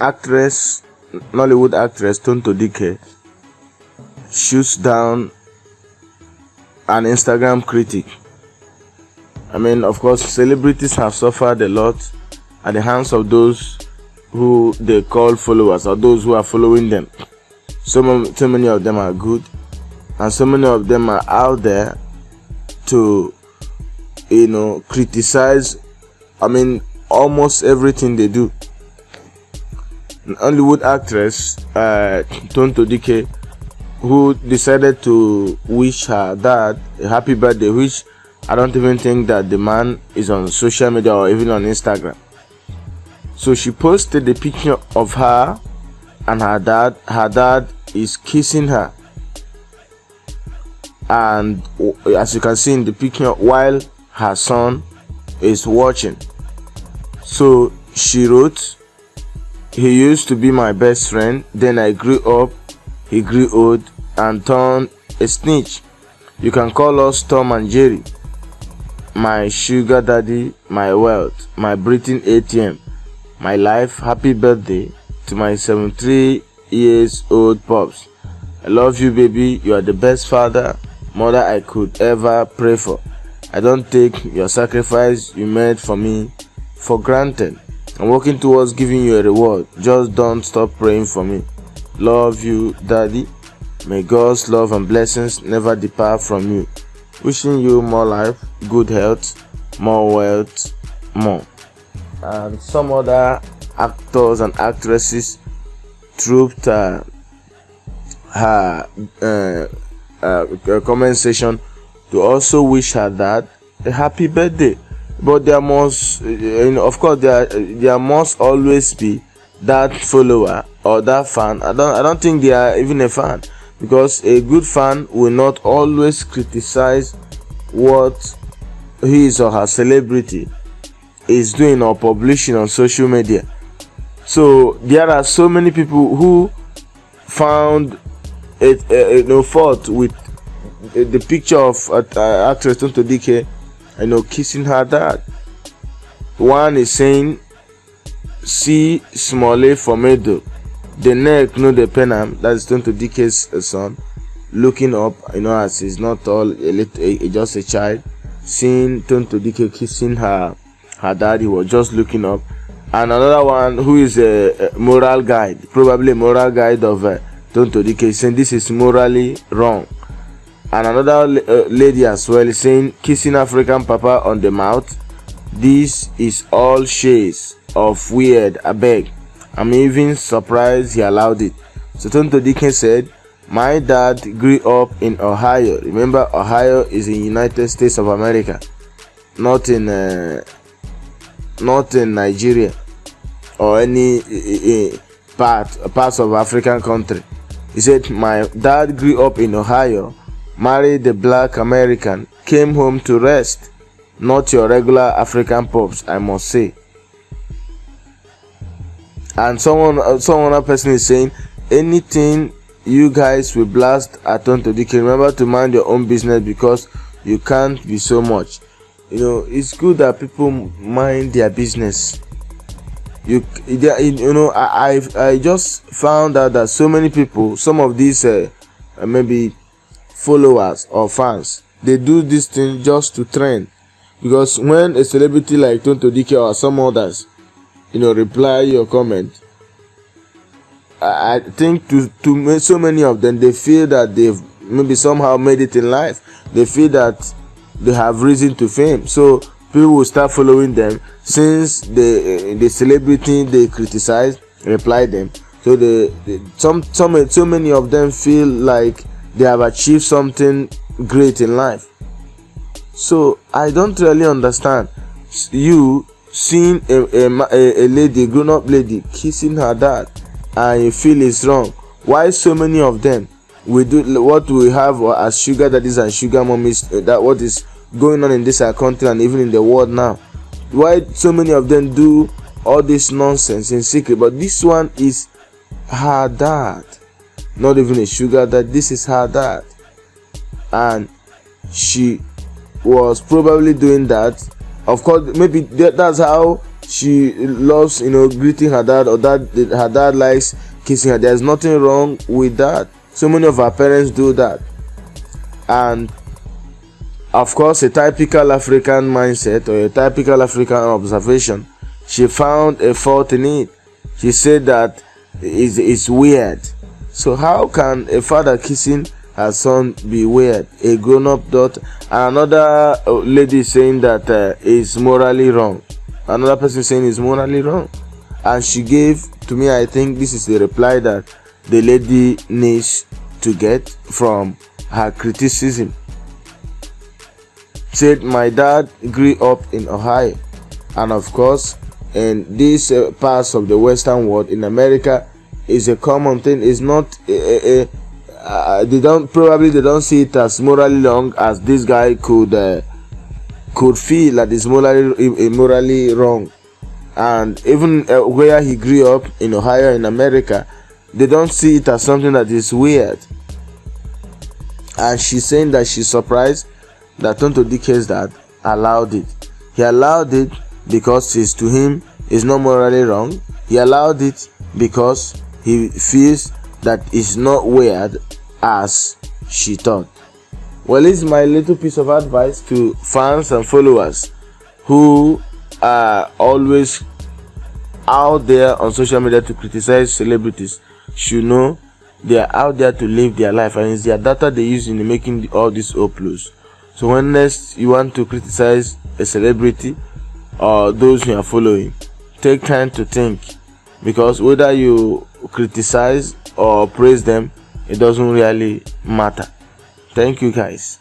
Nollywood actress Tonto Dike shoots down an Instagram critic. I mean, of course, celebrities have suffered a lot at the hands of those who they call followers, or those who are following them. So many of them are good, and so many of them are out there to, criticize, almost everything they do. An Hollywood actress, Tonto Dike, who decided to wish her dad a happy birthday, which I don't even think that the man is on social media or even on Instagram. So she posted the picture of her and her dad. Her dad is kissing her, and as you can see in the picture, while her son is watching. So she wrote, "He used to be my best friend, then I grew up, he grew old and turned a snitch. You can call us Tom and Jerry. My sugar daddy, my wealth, my breathing ATM, my life. Happy birthday to my 73 years old pops. I love you, baby. You are the best mother I could ever pray for. I don't take your sacrifice you made for me for granted. I'm working towards giving you a reward. Just don't stop praying for me. Love you, daddy. May God's love and blessings never depart from you. Wishing you more life, good health, more wealth, more." And some other actors and actresses trooped her comment section to also wish her dad a happy birthday. But there must, of course, there must always be that follower or that fan. I don't think they are even a fan, because a good fan will not always criticize what his or her celebrity is doing or publishing on social media. So there are so many people who found fault with the picture of actress Tonto Dike, kissing her dad. One is saying, "See Smole for Medo, the neck no the penam." That is Tonto Dike's son, looking up, as he's not all just a child, seeing Tonto Dike kissing her dad. He was just looking up. And another one who is a moral guide, probably a moral guide of Tonto Dike, saying this is morally wrong. And another lady as well is saying, "Kissing African papa on the mouth, this is all shades of weird, I beg. I'm even surprised he allowed it." So Tonto Dike said, "My dad grew up in Ohio." Remember, Ohio is in United States of America, not in Nigeria or any parts of African country. He said, "My dad grew up in Ohio, married a black American, came home to rest. Not your regular African pops, I must say." And someone person is saying, "Anything you guys will blast at Tonto Dike, remember to mind your own business, because you can't be so much." It's good that people mind their business. I just found out that so many people, some of these maybe followers or fans, they do this thing just to trend. Because when a celebrity like Tonto Dike or some others, reply your comment, I think to so many of them, they feel that they've maybe somehow made it in life. They feel that they have reason to fame, so people will start following them, since the celebrity they criticize reply them. So so many of them feel like they have achieved something great in life. So I don't really understand you seeing a lady, grown-up lady, kissing her dad, and you feel it's wrong. Why so many of them we do what we have as sugar daddies and sugar mommies, that what is going on in this country and even in the world now? Why so many of them do all this nonsense in secret? But this one is her dad, not even a sugar dad. This is her dad, and she was probably doing that. Of course, maybe that's how she loves, greeting her dad, or her dad likes kissing her. There's nothing wrong with that. So many of our parents do that. And of course, a typical African mindset or a typical African observation, she found a fault in it. She said that it's weird. So how can a father kissing her son be weird? A grown-up daughter, and another lady saying that it's morally wrong. Another person saying it's morally wrong. And she gave to me, I think this is the reply that the lady needs to get from her criticism. Said, my dad grew up in Ohio, and of course in these parts of the Western world, in America, is a common thing. It's not they don't see it as morally wrong, as this guy could feel that it's morally wrong. And even where he grew up in Ohio, in America, they don't see it as something that is weird. And she's saying that she's surprised that Tonto Dike's dad allowed it. He allowed it because to him it's not morally wrong. He allowed it because he feels that it's not weird as she thought. Well, it's my little piece of advice to fans and followers who are always out there on social media to criticize celebrities. Should know they are out there to live their life, and it's their data they use in making all these uploads. So when next you want to criticize a celebrity or those you are following, take time to think, because whether you criticize or praise them, it doesn't really matter. Thank you guys.